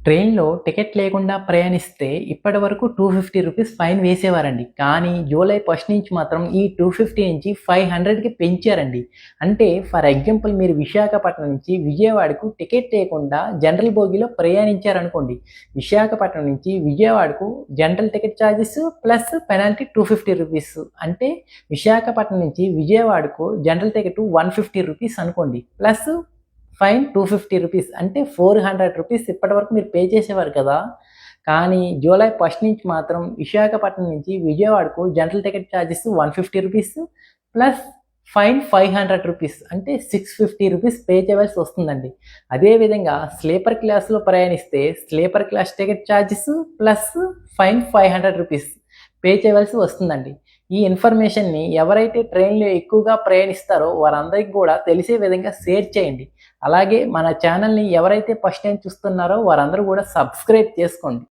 ట్రైన్‌లో టికెట్ లేకుండా ప్రయాణిస్తే ఇప్పటివరకు రూ. 250 ఫైన్ వేసేవారండి. కానీ జూలై 1 నుంచి మాత్రం ఈ 250 నుంచి 500కి పెంచారండి. అంటే ఫర్ ఎగ్జాంపుల్ మీరు విశాఖపట్నం నుంచి విజయవాడకు టికెట్ లేకుండా జనరల్ బోగీలో ప్రయాణించారనుకోండి. విశాఖపట్నం నుంచి విజయవాడకు general ticket charges plus penalty రూ. 250. అంటే విశాఖపట్నం నుంచి విజయవాడకు జనరల్ టికెట్ రూ. 150 అనుకోండి. ప్లస్ ఫైన్ రూ. 250 అంటే రూ. 400 ఇప్పటివరకు మీరు పే చేసేవారు కదా! కానీ జూలై 1 నుంచి మాత్రం విశాఖపట్నం నుంచి విజయవాడకు జనరల్ టికెట్ చార్జెస్ రూ. 150 ప్లస్ ఫైన్ రూ. 500 అంటే రూ. 650 పే చేయవలసి వస్తుందండి. అదేవిధంగా స్లీపర్ క్లాస్‌లో ప్రయాణిస్తే sleeper class ticket charges plus fine రూ. 500 పే చేయవలసి వస్తుందండి. ఈ ఇన్ఫర్మేషన్‌ని ఎవరైతే ట్రైన్‌లో ఎక్కువగా ప్రయాణిస్తారో వారందరికి కూడా తెలిసే విధంగా షేర్ చేయండి. అలాగే మన ఛానల్‌ని ఎవరైతే ఫస్ట్ టైమ్ చూస్తున్నారో వారందరూ కూడా సబ్స్క్రైబ్ చేసుకోండి.